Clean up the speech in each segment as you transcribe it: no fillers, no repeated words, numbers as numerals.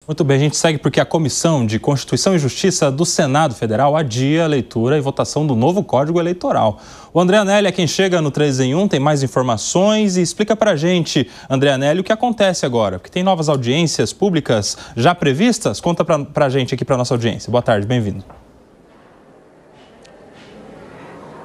Muito bem, a gente segue porque a Comissão de Constituição e Justiça do Senado Federal adia a leitura e votação do novo Código Eleitoral. O André Anelli é quem chega no 3 em 1, tem mais informações e explica pra gente, André Anelli, o que acontece agora, porque tem novas audiências públicas já previstas? Conta pra gente aqui, pra nossa audiência. Boa tarde, bem-vindo.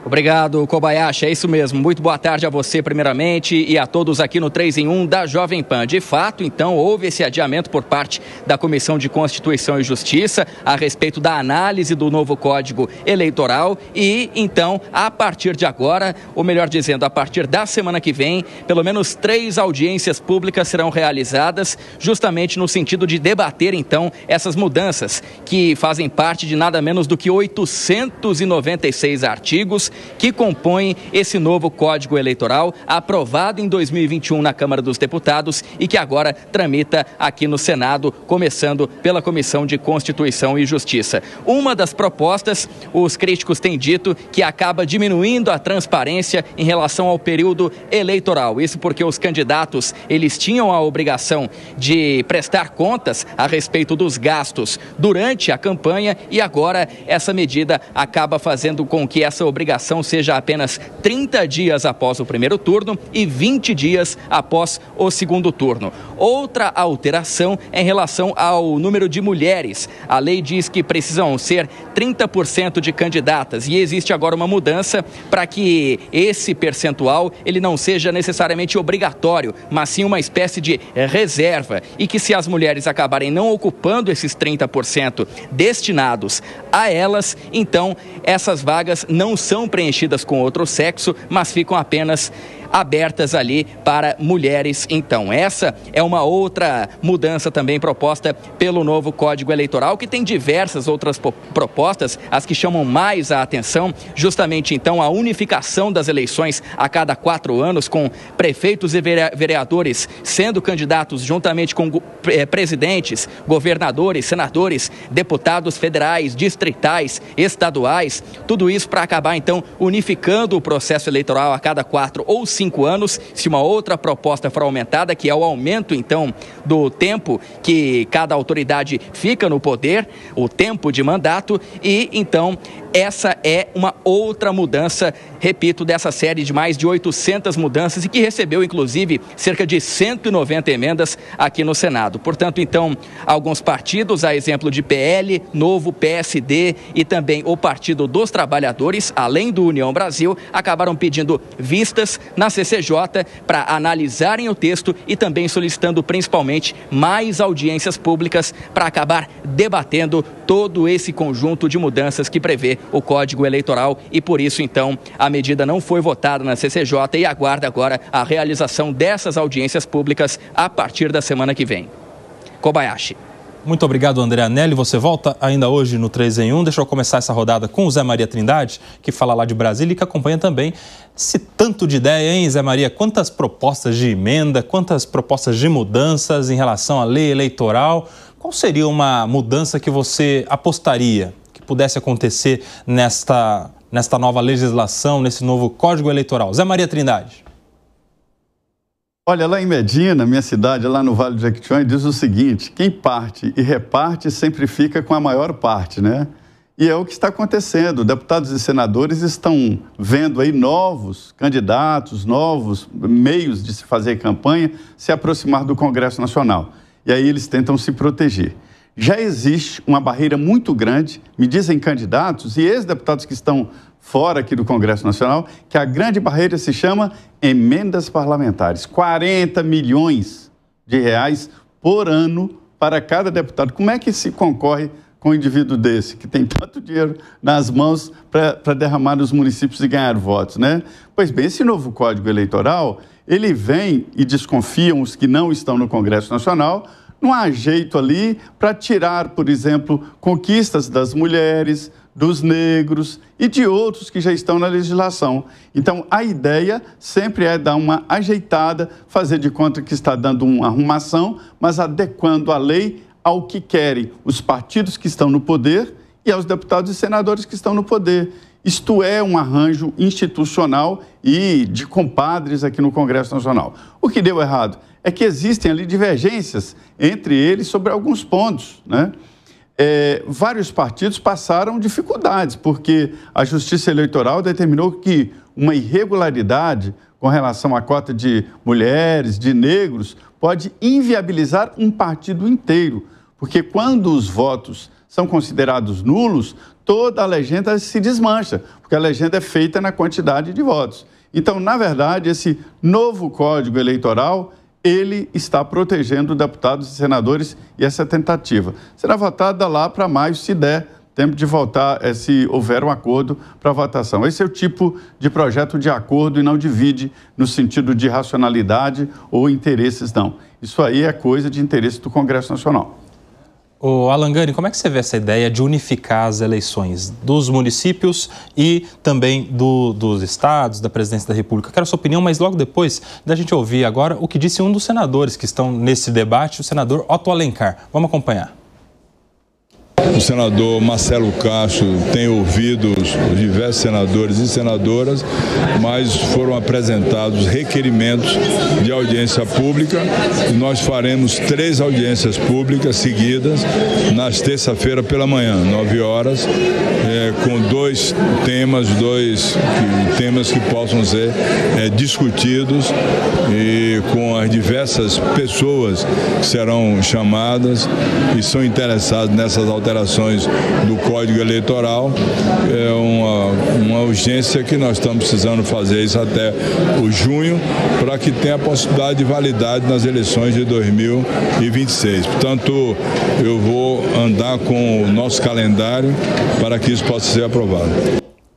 Obrigado, Kobayashi. É isso mesmo. Muito boa tarde a você, primeiramente, e a todos aqui no 3 em 1 da Jovem Pan. De fato, então, houve esse adiamento por parte da Comissão de Constituição e Justiça a respeito da análise do novo Código Eleitoral e, então, a partir de agora, ou melhor dizendo, a partir da semana que vem, pelo menos 3 audiências públicas serão realizadas, justamente no sentido de debater, então, essas mudanças que fazem parte de nada menos do que 896 artigos que compõem esse novo Código Eleitoral, aprovado em 2021 na Câmara dos Deputados e que agora tramita aqui no Senado, começando pela Comissão de Constituição e Justiça. Uma das propostas, os críticos têm dito que acaba diminuindo a transparência em relação ao período eleitoral. Isso porque os candidatos, eles tinham a obrigação de prestar contas a respeito dos gastos durante a campanha e agora essa medida acaba fazendo com que essa obrigação seja apenas 30 dias após o primeiro turno e 20 dias após o segundo turno. Outra alteração é em relação ao número de mulheres. A lei diz que precisam ser 30% de candidatas e existe agora uma mudança para que esse percentual ele não seja necessariamente obrigatório, mas sim uma espécie de reserva e que se as mulheres acabarem não ocupando esses 30% destinados a elas, então essas vagas não são preenchidas com outro sexo, mas ficam apenas abertas ali para mulheres. Então, essa é uma outra mudança também proposta pelo novo Código Eleitoral, que tem diversas outras propostas, as que chamam mais a atenção, justamente então a unificação das eleições a cada 4 anos, com prefeitos e vereadores sendo candidatos juntamente com presidentes, governadores, senadores, deputados federais, distritais, estaduais, tudo isso para acabar então unificando o processo eleitoral a cada 4 ou 5 anos, se uma outra proposta for aumentada, que é o aumento, então, do tempo que cada autoridade fica no poder, o tempo de mandato, e, então, essa é uma outra mudança, repito, dessa série de mais de 800 mudanças e que recebeu, inclusive, cerca de 190 emendas aqui no Senado. Portanto, então, alguns partidos, a exemplo de PL, Novo, PSD e também o Partido dos Trabalhadores, além do União Brasil, acabaram pedindo vistas na CCJ para analisarem o texto e também solicitando principalmente mais audiências públicas para acabar debatendo todo esse conjunto de mudanças que prevê o Código Eleitoral e por isso então a medida não foi votada na CCJ e aguarda agora a realização dessas audiências públicas a partir da semana que vem. Kobayashi. Muito obrigado, André Anelli. Você volta ainda hoje no 3 em 1. Deixa eu começar essa rodada com o Zé Maria Trindade, que fala lá de Brasília e que acompanha também esse tanto de ideia, hein, Zé Maria? Quantas propostas de emenda, quantas propostas de mudanças em relação à lei eleitoral? Qual seria uma mudança que você apostaria que pudesse acontecer nesta nova legislação, nesse novo Código Eleitoral? Zé Maria Trindade. Olha, lá em Medina, minha cidade, lá no Vale do Jequitinhonha, diz o seguinte: quem parte e reparte sempre fica com a maior parte, né? E é o que está acontecendo. Deputados e senadores estão vendo aí novos candidatos, novos meios de se fazer campanha, se aproximar do Congresso Nacional. E aí eles tentam se proteger. Já existe uma barreira muito grande, me dizem candidatos e ex-deputados que estão fora aqui do Congresso Nacional, que a grande barreira se chama emendas parlamentares. 40 milhões de reais por ano para cada deputado. Como é que se concorre com um indivíduo desse, que tem tanto dinheiro nas mãos para derramar nos municípios e ganhar votos, né? Pois bem, esse novo Código Eleitoral, ele vem, e desconfiam os que não estão no Congresso Nacional, não há jeito ali para tirar, por exemplo, conquistas das mulheres, dos negros e de outros que já estão na legislação. Então, a ideia sempre é dar uma ajeitada, fazer de conta que está dando uma arrumação, mas adequando a lei ao que querem os partidos que estão no poder e aos deputados e senadores que estão no poder. Isto é um arranjo institucional e de compadres aqui no Congresso Nacional. O que deu errado é que existem ali divergências entre eles sobre alguns pontos, né? Vários partidos passaram dificuldades, porque a Justiça Eleitoral determinou que uma irregularidade com relação à cota de mulheres, de negros, pode inviabilizar um partido inteiro, porque quando os votos são considerados nulos, toda a legenda se desmancha, porque a legenda é feita na quantidade de votos. Então, na verdade, esse novo Código Eleitoral, ele está protegendo deputados e senadores, e essa tentativa será votada lá para maio, se der tempo de votar, se houver um acordo para votação. Esse é o tipo de projeto de acordo e não divide no sentido de racionalidade ou interesses, não. Isso aí é coisa de interesse do Congresso Nacional. Ô Alan Gani, como é que você vê essa ideia de unificar as eleições dos municípios e também dos estados, da presidência da República? Quero a sua opinião, mas logo depois da gente ouvir agora o que disse um dos senadores que estão nesse debate, o senador Otto Alencar. Vamos acompanhar. O senador Marcelo Castro tem ouvido os diversos senadores e senadoras, mas foram apresentados requerimentos de audiência pública e nós faremos 3 audiências públicas seguidas nas terça-feira pela manhã, 9 horas, com dois temas que possam ser discutidos e com as diversas pessoas que serão chamadas e são interessadas nessas alterações do Código Eleitoral. É uma urgência que nós estamos precisando fazer isso até o junho, para que tenha a possibilidade de validade nas eleições de 2026. Portanto, eu vou andar com o nosso calendário para que isso possa ser aprovado.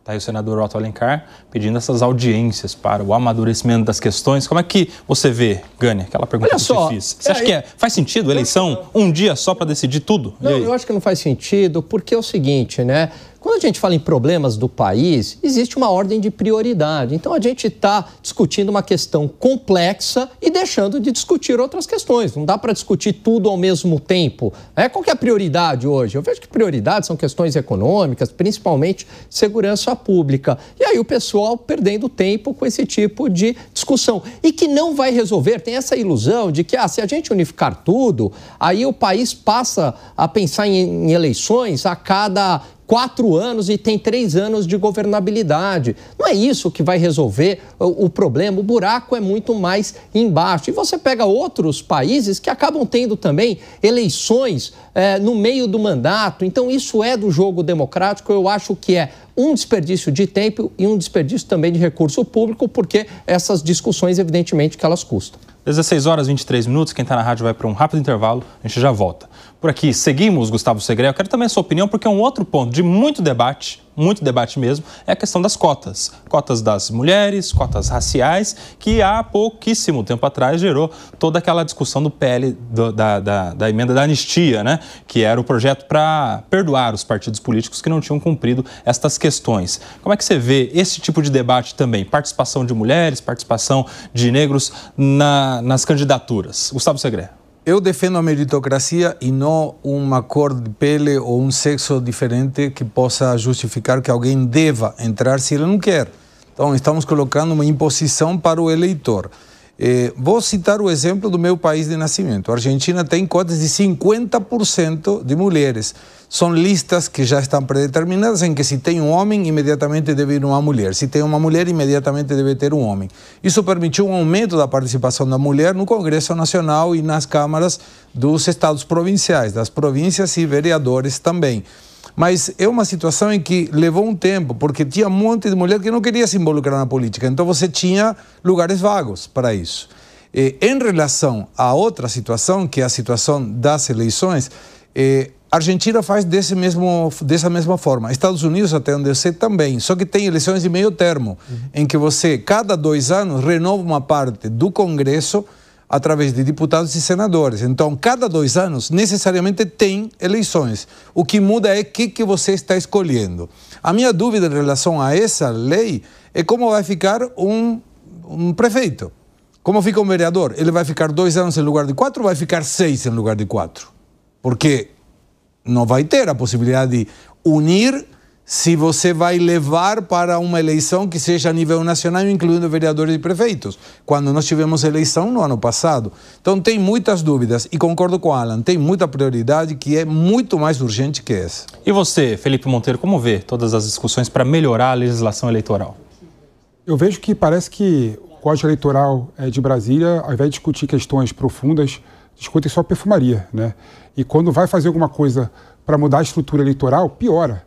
Está aí o senador Otto Alencar pedindo essas audiências para o amadurecimento das questões. Como é que você vê, Gani, aquela pergunta que eu te fiz? Você acha que faz sentido eleição um dia só para decidir tudo? Não, eu acho que não faz sentido, porque é o seguinte, né? Quando a gente fala em problemas do país, existe uma ordem de prioridade. Então, a gente está discutindo uma questão complexa e deixando de discutir outras questões. Não dá para discutir tudo ao mesmo tempo. Qual que é a prioridade hoje? Eu vejo que prioridades são questões econômicas, principalmente segurança pública. E aí o pessoal perdendo tempo com esse tipo de discussão. E que não vai resolver, tem essa ilusão de que se a gente unificar tudo, aí o país passa a pensar em eleições a cada 4 anos e tem 3 anos de governabilidade. Não é isso que vai resolver o problema. O buraco é muito mais embaixo. E você pega outros países que acabam tendo também eleições no meio do mandato. Então, isso é do jogo democrático. Eu acho que é um desperdício de tempo e um desperdício também de recurso público, porque essas discussões, evidentemente, que elas custam. 16 horas e 23 minutos, quem está na rádio vai para um rápido intervalo, a gente já volta. Por aqui, seguimos, Gustavo Segre. Eu quero também a sua opinião, porque é um outro ponto de muito debate mesmo, é a questão das cotas. Cotas das mulheres, cotas raciais, que há pouquíssimo tempo atrás gerou toda aquela discussão do PL, da emenda da anistia, né? Que era o projeto para perdoar os partidos políticos que não tinham cumprido estas questões. Como é que você vê esse tipo de debate também? Participação de mulheres, participação de negros nas candidaturas. Gustavo Segre. Eu defendo a meritocracia e não uma cor de pele ou um sexo diferente que possa justificar que alguém deva entrar se ele não quer. Então, estamos colocando uma imposição para o eleitor. Vou citar o exemplo do meu país de nascimento. A Argentina tem cotas de 50% de mulheres. São listas que já estão predeterminadas em que se tem um homem, imediatamente deve ir uma mulher. Se tem uma mulher, imediatamente deve ter um homem. Isso permitiu um aumento da participação da mulher no Congresso Nacional e nas câmaras dos estados provinciais, das províncias e vereadores também. Mas é uma situação em que levou um tempo, porque tinha um monte de mulher que não queria se involucrar na política. Então você tinha lugares vagos para isso. Em relação a outra situação, que é a situação das eleições, a Argentina faz dessa mesma forma. Estados Unidos, até onde eu sei, também. Só que tem eleições de meio termo, em que você, cada 2 anos, renova uma parte do Congresso através de deputados e senadores. Então, cada 2 anos, necessariamente tem eleições. O que muda é o que você está escolhendo. A minha dúvida em relação a essa lei é como vai ficar um prefeito. Como fica um vereador? Ele vai ficar 2 anos em lugar de 4 ou vai ficar 6 em lugar de 4? Porque não vai ter a possibilidade de unir se você vai levar para uma eleição que seja a nível nacional, incluindo vereadores e prefeitos, quando nós tivemos eleição no ano passado. Então tem muitas dúvidas e concordo com o Alan, tem muita prioridade que é muito mais urgente que essa. E você, Felipe Monteiro, como vê todas as discussões para melhorar a legislação eleitoral? Eu vejo que parece que o Código Eleitoral de Brasília, ao invés de discutir questões profundas, discutem só perfumaria, né? E quando vai fazer alguma coisa para mudar a estrutura eleitoral, piora.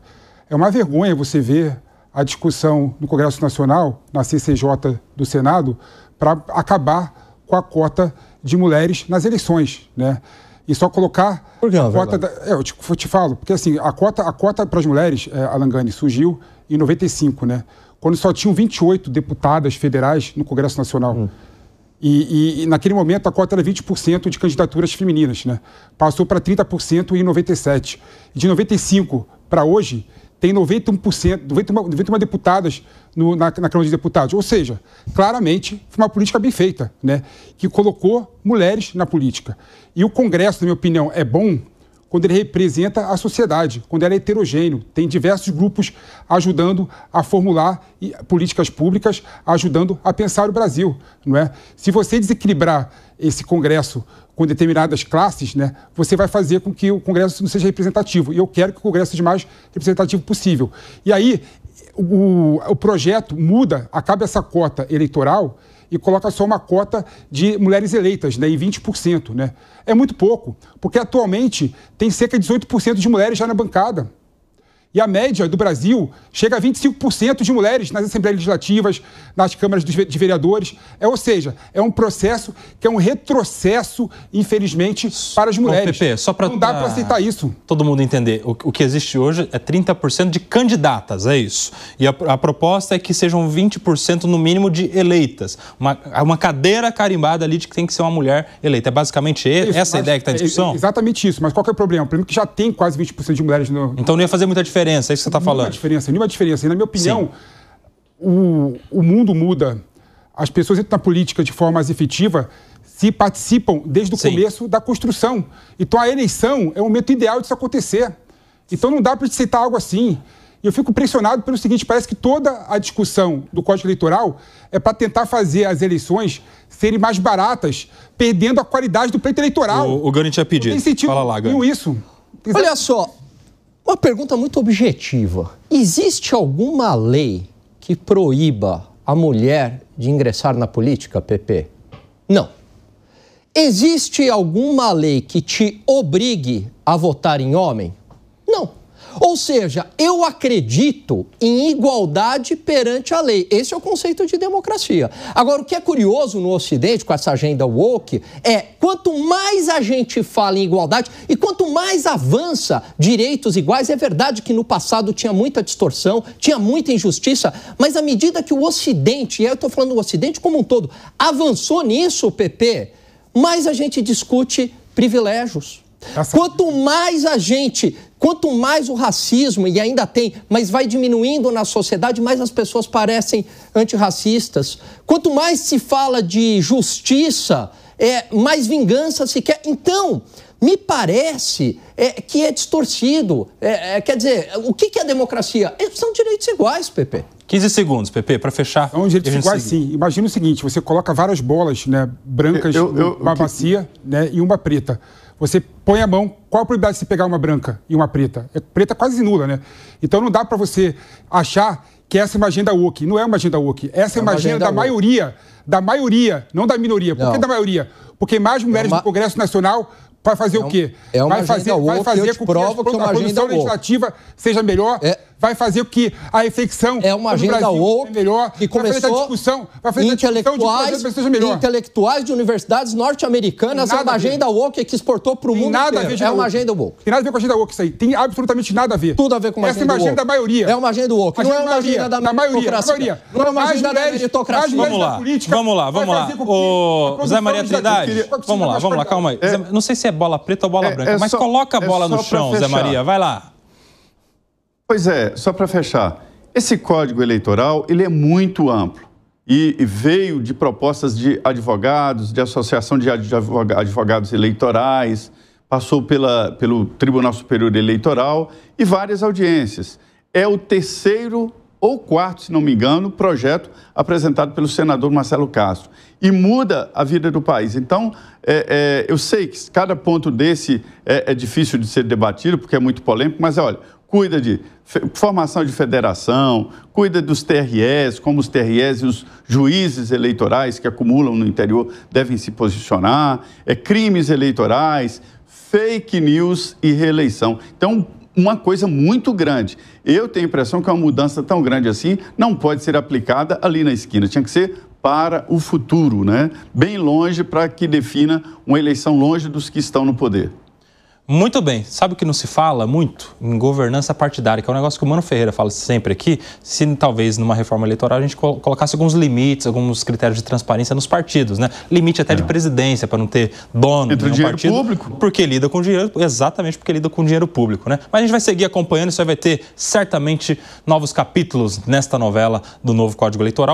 É uma vergonha você ver a discussão no Congresso Nacional, na CCJ do Senado, para acabar com a cota de mulheres nas eleições, né? E só colocar Por que a cota... eu te falo, porque assim, a cota para as mulheres, Alan Gani, surgiu em 95, né? Quando só tinham 28 deputadas federais no Congresso Nacional. E naquele momento a cota era 20% de candidaturas femininas, né? Passou para 30% em 97. E de 95 para hoje, tem 91 deputadas na Câmara de Deputados. Ou seja, claramente foi uma política bem feita, né? Que colocou mulheres na política. E o Congresso, na minha opinião, é bom quando ele representa a sociedade, quando ele é heterogêneo, tem diversos grupos ajudando a formular políticas públicas, ajudando a pensar o Brasil, não é? Se você desequilibrar esse Congresso com determinadas classes, né, você vai fazer com que o Congresso não seja representativo. E eu quero que o Congresso seja o mais representativo possível. E aí, o projeto muda, acaba essa cota eleitoral e coloca só uma cota de mulheres eleitas, né, em 20%. Né? É muito pouco, porque atualmente tem cerca de 18% de mulheres já na bancada. E a média do Brasil chega a 25% de mulheres nas assembleias legislativas, nas câmaras de vereadores. Ou seja, é um processo que é um retrocesso, infelizmente, para as mulheres. Pepe, só não dá para aceitar isso. Todo mundo entender. O que existe hoje é 30% de candidatas, é isso. E a proposta é que sejam 20% no mínimo de eleitas. Uma cadeira carimbada ali de que tem que ser uma mulher eleita. É basicamente essa a ideia que está em discussão? Exatamente isso. Mas qual que é o problema? O problema é que já tem quase 20% de mulheres no... Então não ia fazer muita diferença. É isso que você está falando. Nenhuma diferença. E, na minha opinião, o mundo muda. As pessoas entram na política de forma mais efetiva se participam desde o começo da construção. Então, a eleição é o momento ideal disso acontecer. Então, não dá para aceitar algo assim. E eu fico impressionado pelo seguinte, parece que toda a discussão do Código Eleitoral é para tentar fazer as eleições serem mais baratas, perdendo a qualidade do pleito eleitoral. O Gani tinha pedido. Não tem sentido Fala lá, Gani. Isso. Olha só. Uma pergunta muito objetiva. Existe alguma lei que proíba a mulher de ingressar na política, Pepe? Não. Existe alguma lei que te obrigue a votar em homem? Não. Ou seja, eu acredito em igualdade perante a lei. Esse é o conceito de democracia. Agora, o que é curioso no Ocidente, com essa agenda woke, é quanto mais a gente fala em igualdade e quanto mais avança direitos iguais, é verdade que no passado tinha muita distorção, tinha muita injustiça, mas à medida que o Ocidente, e eu estou falando do Ocidente como um todo, avançou nisso, Pepe, mais a gente discute privilégios. Quanto mais o racismo, e ainda tem, mas vai diminuindo na sociedade, mais as pessoas parecem antirracistas. Quanto mais se fala de justiça, mais vingança se quer. Então, me parece que é distorcido. Quer dizer, o que é democracia? São direitos iguais, Pepe. 15 segundos, Pepe, para fechar. São direitos iguais, sim. Imagina o seguinte, você coloca várias bolas, né, brancas numa bacia, né, e uma preta. Você põe a mão, qual a probabilidade de você pegar uma branca e uma preta? Preta quase nula, né? Então não dá para você achar que essa é uma agenda woke. Não é uma agenda woke. Essa é uma agenda da maioria, não da minoria. Por que da maioria? Porque mais mulheres no Congresso Nacional vai fazer o quê? Vai fazer com que a produção legislativa seja melhor, vai fazer com que a reflexão é uma agenda woke melhor, que começou vai fazer a discussão seja melhor. Intelectuais de universidades norte-americanas, é uma agenda woke que exportou para o mundo inteiro. É uma agenda woke. Tem nada a ver com a agenda woke isso aí. Tem absolutamente nada a ver. Tudo a ver com uma agenda woke. Essa é uma agenda da maioria. É uma agenda woke. Não é uma agenda da meritocracia. Não é uma agenda da meritocracia. Vamos lá. O Zé Maria Trindade, vamos lá, calma aí. Não sei se é bola preta ou bola branca, mas coloca a bola no chão, Zé Maria, vai lá. Pois é, só para fechar, esse Código Eleitoral, ele é muito amplo e veio de propostas de advogados, de associação de advogados eleitorais, passou pelo Tribunal Superior Eleitoral e várias audiências. é o terceiro ou quarto, se não me engano, projeto apresentado pelo senador Marcelo Castro. E muda a vida do país. Então, eu sei que cada ponto desse é difícil de ser debatido, porque é muito polêmico, mas olha, cuida de formação de federação, cuida dos TREs, como os TREs e os juízes eleitorais que acumulam no interior devem se posicionar, crimes eleitorais, fake news e reeleição. Então, uma coisa muito grande. Eu tenho a impressão que uma mudança tão grande assim não pode ser aplicada ali na esquina. Tinha que ser para o futuro, né? Bem longe, para que defina uma eleição longe dos que estão no poder. Muito bem. Sabe o que não se fala muito? Em governança partidária, que é um negócio que o Mano Ferreira fala sempre aqui. Se talvez numa reforma eleitoral a gente colocasse alguns limites, alguns critérios de transparência nos partidos, né? Limite até de presidência, para não ter dono entre de um partido. Público. Porque lida com dinheiro, exatamente porque lida com dinheiro público, né? Mas a gente vai seguir acompanhando, isso aí vai ter certamente novos capítulos nesta novela do novo Código Eleitoral.